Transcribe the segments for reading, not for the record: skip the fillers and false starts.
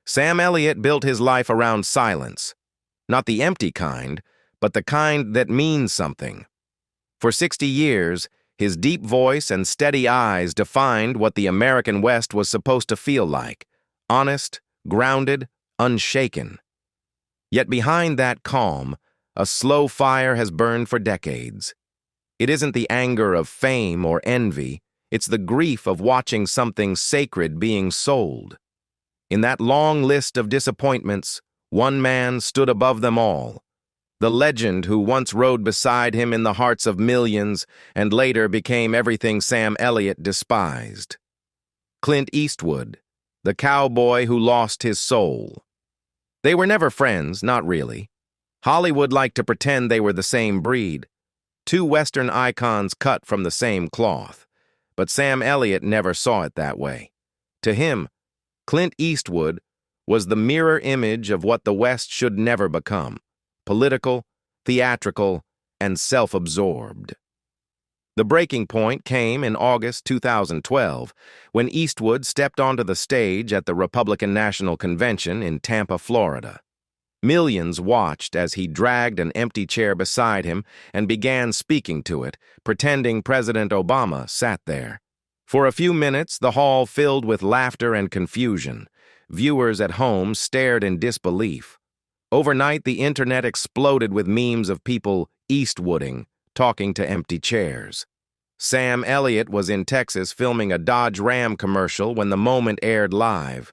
Sam Elliot built his life around silence. Not the empty kind, but the kind that means something. For 60 years, his deep voice and steady eyes defined what the American West was supposed to feel like: honest, grounded, unshaken. Yet behind that calm, a slow fire has burned for decades. It isn't the anger of fame or envy, it's the grief of watching something sacred being sold. In that long list of disappointments, one man stood above them all. The legend who once rode beside him in the hearts of millions and later became everything Sam Elliot despised. Clint Eastwood, the cowboy who lost his soul. They were never friends, not really. Hollywood liked to pretend they were the same breed, two Western icons cut from the same cloth. But Sam Elliot never saw it that way. To him, Clint Eastwood was the mirror image of what the West should never become: political, theatrical, and self-absorbed. The breaking point came in August 2012, when Eastwood stepped onto the stage at the Republican National Convention in Tampa, Florida. Millions watched as he dragged an empty chair beside him and began speaking to it, pretending President Obama sat there. For a few minutes, the hall filled with laughter and confusion. Viewers at home stared in disbelief. Overnight, the internet exploded with memes of people Eastwooding, talking to empty chairs. Sam Elliot was in Texas filming a Dodge Ram commercial when the moment aired live.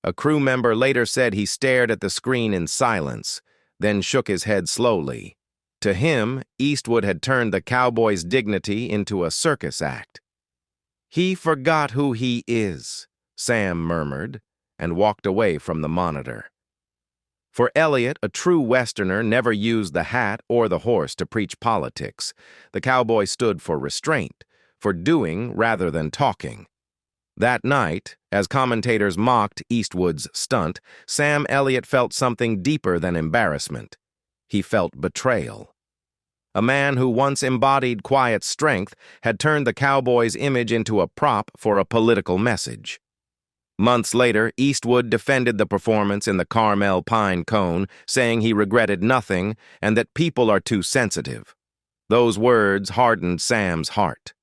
A crew member later said he stared at the screen in silence, then shook his head slowly. To him, Eastwood had turned the cowboy's dignity into a circus act. "He forgot who he is," Sam murmured, and walked away from the monitor. For Elliot, a true Westerner never used the hat or the horse to preach politics. The cowboy stood for restraint, for doing rather than talking. That night, as commentators mocked Eastwood's stunt, Sam Elliot felt something deeper than embarrassment. He felt betrayal. A man who once embodied quiet strength had turned the cowboy's image into a prop for a political message. Months later, Eastwood defended the performance in the Carmel Pine Cone, saying he regretted nothing and that people are too sensitive. Those words hardened Sam's heart.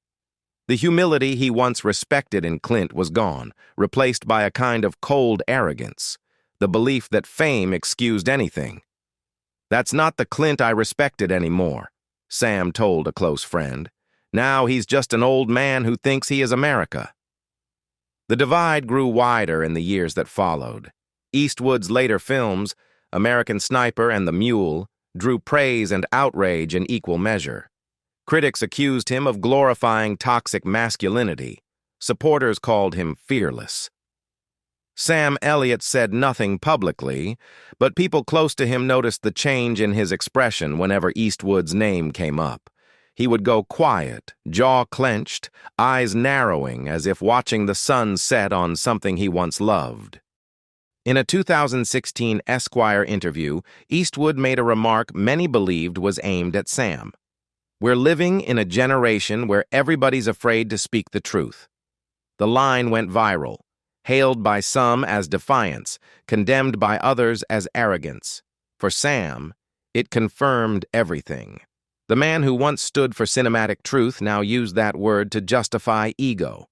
The humility he once respected in Clint was gone, replaced by a kind of cold arrogance, the belief that fame excused anything. "That's not the Clint I respected anymore," Sam told a close friend. "Now he's just an old man who thinks he is America." The divide grew wider in the years that followed. Eastwood's later films, American Sniper and The Mule, drew praise and outrage in equal measure. Critics accused him of glorifying toxic masculinity. Supporters called him fearless. Sam Elliot said nothing publicly, but people close to him noticed the change in his expression whenever Eastwood's name came up. He would go quiet, jaw clenched, eyes narrowing as if watching the sun set on something he once loved. In a 2016 Esquire interview, Eastwood made a remark many believed was aimed at Sam. "We're living in a generation where everybody's afraid to speak the truth." The line went viral, hailed by some as defiance, condemned by others as arrogance. For Sam, it confirmed everything. The man who once stood for cinematic truth now used that word to justify ego.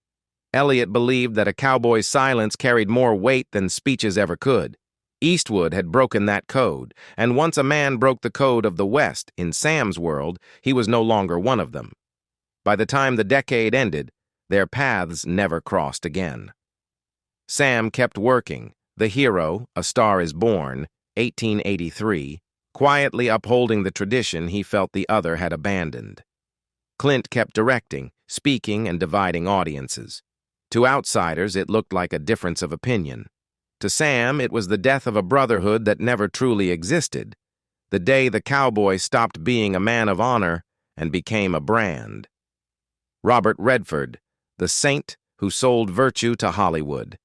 Elliot believed that a cowboy's silence carried more weight than speeches ever could. Eastwood had broken that code, and once a man broke the code of the West, in Sam's world, he was no longer one of them. By the time the decade ended, their paths never crossed again. Sam kept working. The Hero, A Star is Born, 1883, quietly upholding the tradition he felt the other had abandoned. Clint kept directing, speaking, and dividing audiences. To outsiders, it looked like a difference of opinion. To Sam, it was the death of a brotherhood that never truly existed, the day the cowboy stopped being a man of honor and became a brand. Robert Redford, the saint who sold virtue to Hollywood.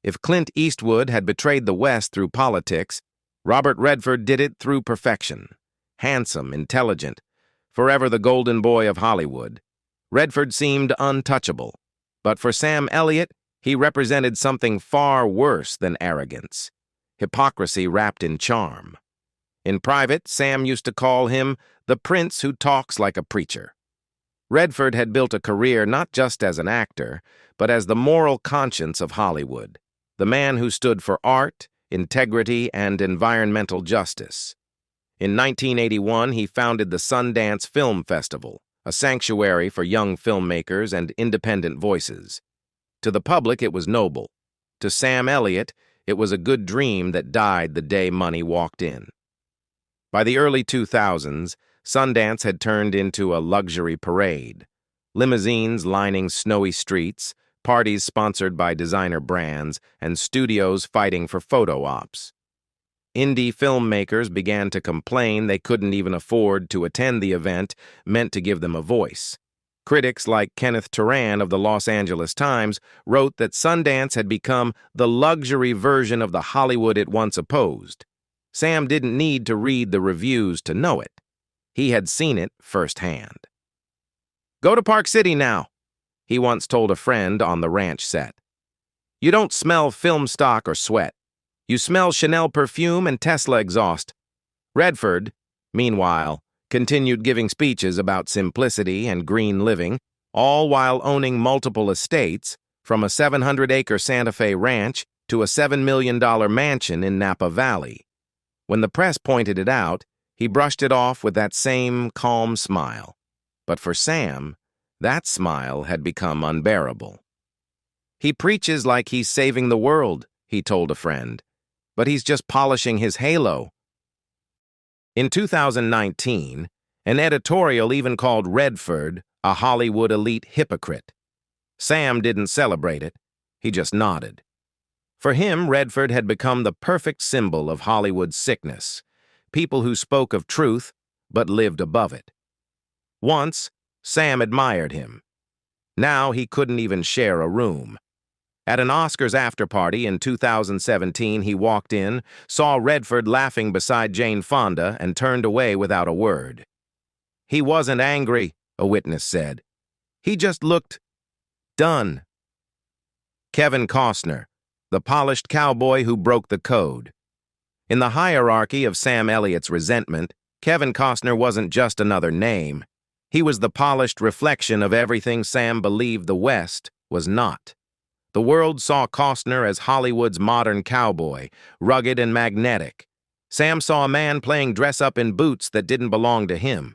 If Clint Eastwood had betrayed the West through politics, Robert Redford did it through perfection. Handsome, intelligent, forever the golden boy of Hollywood. Redford seemed untouchable. But for Sam Elliot, he represented something far worse than arrogance. hypocrisy wrapped in charm. In private, Sam used to call him the prince who talks like a preacher. Redford had built a career not just as an actor, but as the moral conscience of Hollywood, the man who stood for art, integrity, and environmental justice. In 1981, he founded the Sundance Film Festival, a sanctuary for young filmmakers and independent voices. To the public, it was noble. To Sam Elliot, it was a good dream that died the day money walked in. By the early 2000s, Sundance had turned into a luxury parade. Limousines lining snowy streets, parties sponsored by designer brands, and studios fighting for photo ops. Indie filmmakers began to complain they couldn't even afford to attend the event meant to give them a voice. Critics like Kenneth Turan of the Los Angeles Times wrote that Sundance had become the luxury version of the Hollywood it once opposed. Sam didn't need to read the reviews to know it. He had seen it firsthand. "Go to Park City now," he once told a friend on the ranch set. "You don't smell film stock or sweat. You smell Chanel perfume and Tesla exhaust." Redford, meanwhile, continued giving speeches about simplicity and green living, all while owning multiple estates, from a 700-acre Santa Fe ranch to a $7 million mansion in Napa Valley. When the press pointed it out, he brushed it off with that same calm smile. But for Sam, that smile had become unbearable. "He preaches like he's saving the world," he told a friend, "but he's just polishing his halo." In 2019, an editorial even called Redford a Hollywood elite hypocrite. Sam didn't celebrate it, he just nodded. For him, Redford had become the perfect symbol of Hollywood's sickness, people who spoke of truth but lived above it. Once, Sam admired him. Now he couldn't even share a room. At an Oscars after-party in 2017, he walked in, saw Redford laughing beside Jane Fonda, and turned away without a word. "He wasn't angry," a witness said. "He just looked done." Kevin Costner, the polished cowboy who broke the code. In the hierarchy of Sam Elliott's resentment, Kevin Costner wasn't just another name. He was the polished reflection of everything Sam believed the West was not. The world saw Costner as Hollywood's modern cowboy, rugged and magnetic. Sam saw a man playing dress-up in boots that didn't belong to him.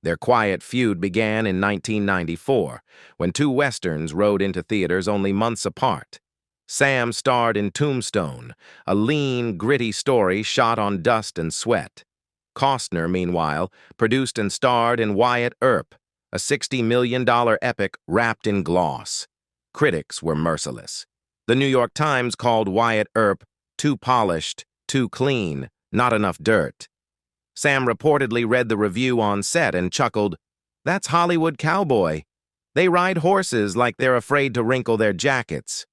Their quiet feud began in 1994, when two westerns rode into theaters only months apart. Sam starred in Tombstone, a lean, gritty story shot on dust and sweat. Costner, meanwhile, produced and starred in Wyatt Earp, a $60 million epic wrapped in gloss. Critics were merciless. The New York Times called Wyatt Earp too polished, too clean, not enough dirt. Sam reportedly read the review on set and chuckled, "That's Hollywood cowboy. They ride horses like they're afraid to wrinkle their jackets."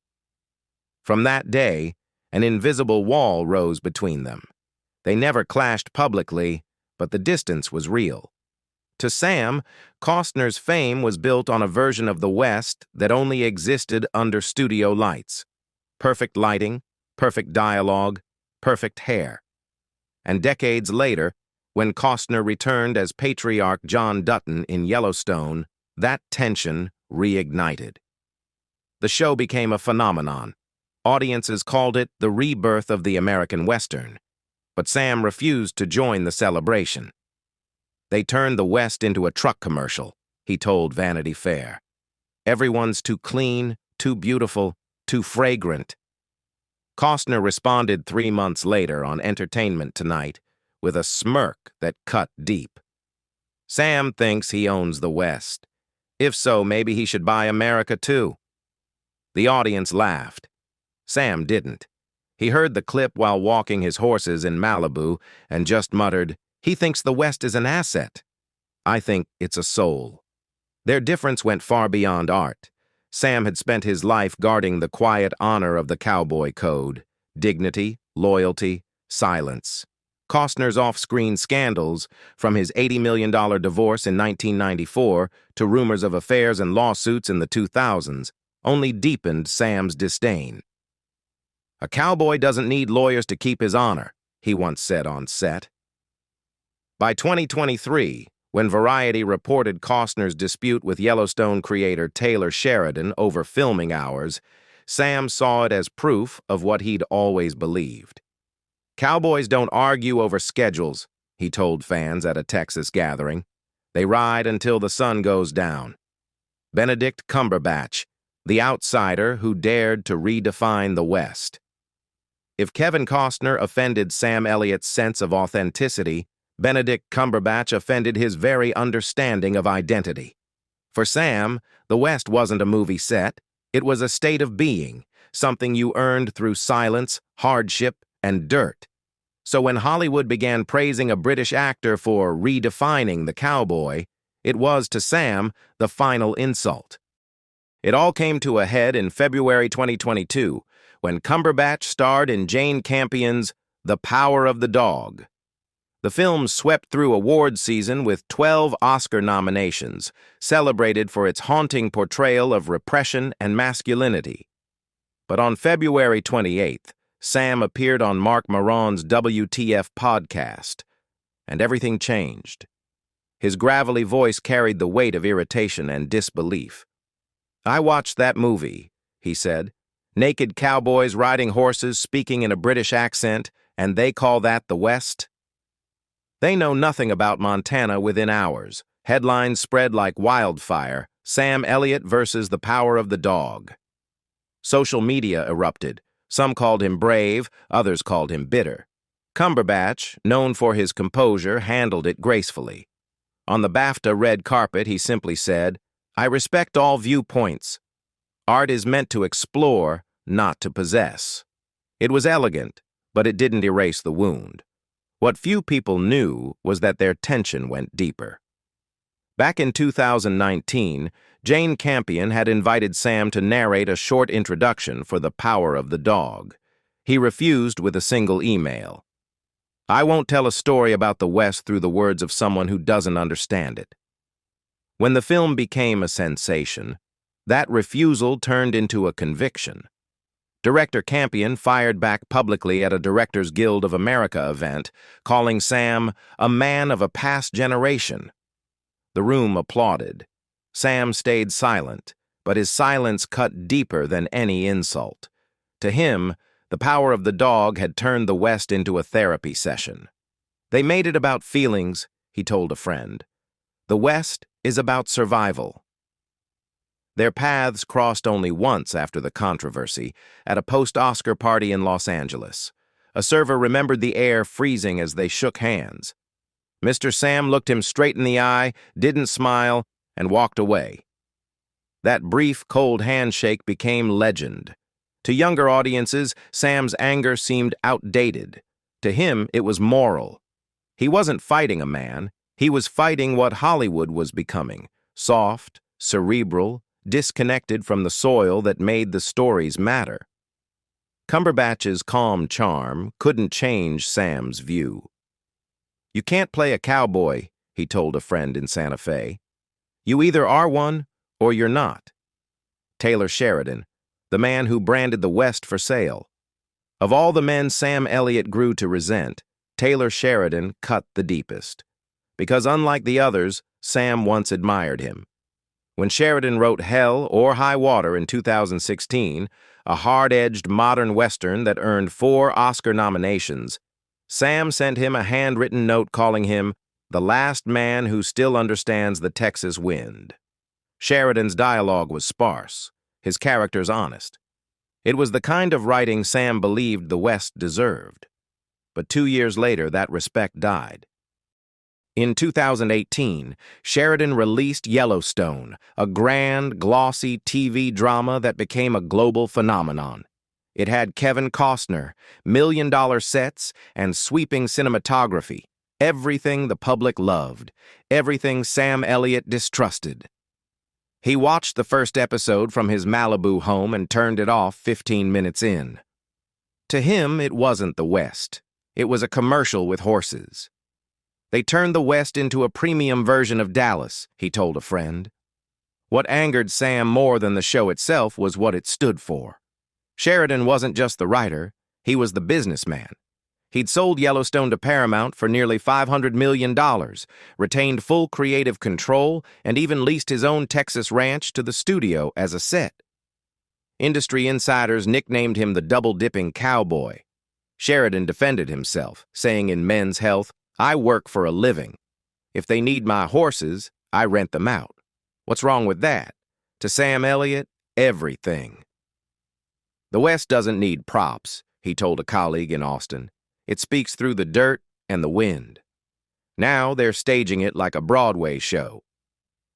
From that day, an invisible wall rose between them. They never clashed publicly, but the distance was real. To Sam, Costner's fame was built on a version of the West that only existed under studio lights. Perfect lighting, perfect dialogue, perfect hair. And decades later, when Costner returned as patriarch John Dutton in Yellowstone, that tension reignited. The show became a phenomenon. Audiences called it the rebirth of the American Western. But Sam refused to join the celebration. "They turned the West into a truck commercial," he told Vanity Fair. "Everyone's too clean, too beautiful, too fragrant." Costner responded 3 months later on Entertainment Tonight with a smirk that cut deep. "Sam thinks he owns the West. If so, maybe he should buy America too." The audience laughed. Sam didn't. He heard the clip while walking his horses in Malibu and just muttered, "He thinks the West is an asset. I think it's a soul." Their difference went far beyond art. Sam had spent his life guarding the quiet honor of the cowboy code: dignity, loyalty, silence. Costner's off-screen scandals, from his $80 million divorce in 1994 to rumors of affairs and lawsuits in the 2000s, only deepened Sam's disdain. "A cowboy doesn't need lawyers to keep his honor," he once said on set. By 2023, when Variety reported Costner's dispute with Yellowstone creator Taylor Sheridan over filming hours, Sam saw it as proof of what he'd always believed. "Cowboys don't argue over schedules," he told fans at a Texas gathering. "They ride until the sun goes down." Benedict Cumberbatch, the outsider who dared to redefine the West. If Kevin Costner offended Sam Elliott's sense of authenticity, Benedict Cumberbatch offended his very understanding of identity. For Sam, the West wasn't a movie set. It was a state of being, something you earned through silence, hardship, and dirt. So when Hollywood began praising a British actor for redefining the cowboy, it was, to Sam, the final insult. It all came to a head in February 2022, when Cumberbatch starred in Jane Campion's The Power of the Dog. The film swept through awards season with 12 Oscar nominations, celebrated for its haunting portrayal of repression and masculinity. But on February 28th, Sam appeared on Mark Maron's WTF podcast, and everything changed. His gravelly voice carried the weight of irritation and disbelief. "I watched that movie," he said. "Naked cowboys riding horses, speaking in a British accent, and they call that the West?" They know nothing about Montana within hours. Headlines spread like wildfire: Sam Elliott versus the power of the dog. Social media erupted. Some called him brave, others called him bitter. Cumberbatch, known for his composure, handled it gracefully. On the BAFTA red carpet, he simply said, "I respect all viewpoints. Art is meant to explore, not to possess." It was elegant, but it didn't erase the wound. What few people knew was that their tension went deeper. Back in 2019, Jane Campion had invited Sam to narrate a short introduction for The Power of the Dog. He refused with a single email. "I won't tell a story about the West through the words of someone who doesn't understand it." When the film became a sensation, that refusal turned into a conviction. Director Campion fired back publicly at a Directors Guild of America event, calling Sam a man of a past generation. The room applauded. Sam stayed silent, but his silence cut deeper than any insult. To him, The Power of the Dog had turned the West into a therapy session. "They made it about feelings," he told a friend. "The West is about survival." Their paths crossed only once after the controversy, at a post-Oscar party in Los Angeles. A server remembered the air freezing as they shook hands. Mr. Sam looked him straight in the eye, didn't smile, and walked away. That brief, cold handshake became legend. To younger audiences, Sam's anger seemed outdated. To him, it was moral. He wasn't fighting a man. He was fighting what Hollywood was becoming: soft, cerebral, disconnected from the soil that made the stories matter. Cumberbatch's calm charm couldn't change Sam's view. "You can't play a cowboy," he told a friend in Santa Fe. "You either are one or you're not." Taylor Sheridan, the man who branded the West for sale. Of all the men Sam Elliott grew to resent, Taylor Sheridan cut the deepest. Because unlike the others, Sam once admired him. When Sheridan wrote Hell or High Water in 2016, a hard-edged modern Western that earned 4 Oscar nominations, Sam sent him a handwritten note calling him the last man who still understands the Texas wind. Sheridan's dialogue was sparse, his characters honest. It was the kind of writing Sam believed the West deserved. But 2 years later, that respect died. In 2018, Sheridan released Yellowstone, a grand, glossy TV drama that became a global phenomenon. It had Kevin Costner, million-dollar sets, and sweeping cinematography, everything the public loved, everything Sam Elliott distrusted. He watched the first episode from his Malibu home and turned it off 15 minutes in. To him, it wasn't the West. It was a commercial with horses. "They turned the West into a premium version of Dallas," he told a friend. What angered Sam more than the show itself was what it stood for. Sheridan wasn't just the writer, he was the businessman. He'd sold Yellowstone to Paramount for nearly $500 million, retained full creative control, and even leased his own Texas ranch to the studio as a set. Industry insiders nicknamed him the double-dipping cowboy. Sheridan defended himself, saying in Men's Health, "I work for a living. If they need my horses, I rent them out. What's wrong with that?" To Sam Elliot, everything. "The West doesn't need props," he told a colleague in Austin. "It speaks through the dirt and the wind." Now they're staging it like a Broadway show.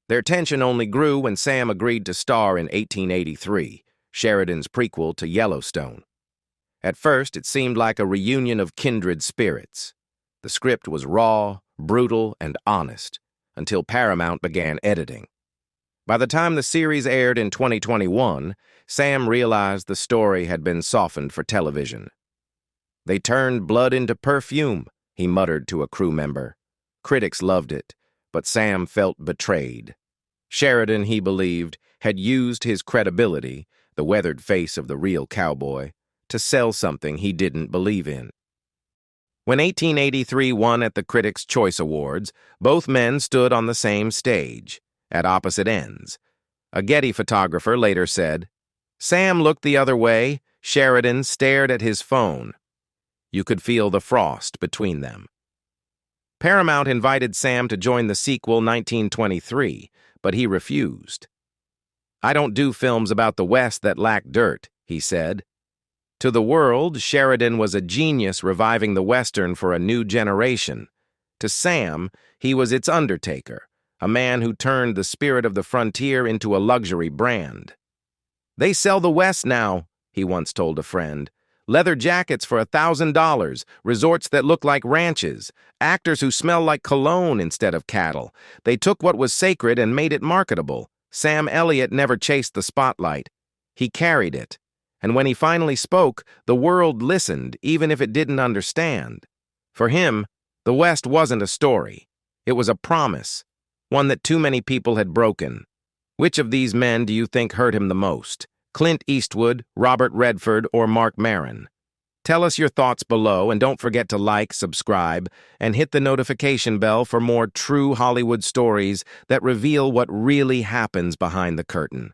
Their tension only grew when Sam agreed to star in 1883, Sheridan's prequel to Yellowstone. At first, it seemed like a reunion of kindred spirits. The script was raw, brutal, and honest, until Paramount began editing. By the time the series aired in 2021, Sam realized the story had been softened for television. "They turned blood into perfume," he muttered to a crew member. Critics loved it, but Sam felt betrayed. Sheridan, he believed, had used his credibility, the weathered face of the real cowboy, to sell something he didn't believe in. When 1883 won at the Critics' Choice Awards, both men stood on the same stage, at opposite ends. A Getty photographer later said, "Sam looked the other way, Sheridan stared at his phone. You could feel the frost between them." Paramount invited Sam to join the sequel 1923, but he refused. "I don't do films about the West that lack dirt," he said. To the world, Sheridan was a genius reviving the Western for a new generation. To Sam, he was its undertaker, a man who turned the spirit of the frontier into a luxury brand. "They sell the West now," he once told a friend. "Leather jackets for $1,000, resorts that look like ranches, actors who smell like cologne instead of cattle. They took what was sacred and made it marketable." Sam Elliot never chased the spotlight. He carried it. And when he finally spoke, the world listened, even if it didn't understand. For him, the West wasn't a story. It was a promise, one that too many people had broken. Which of these men do you think hurt him the most? Clint Eastwood, Robert Redford, or Mark Maron? Tell us your thoughts below, and don't forget to like, subscribe, and hit the notification bell for more true Hollywood stories that reveal what really happens behind the curtain.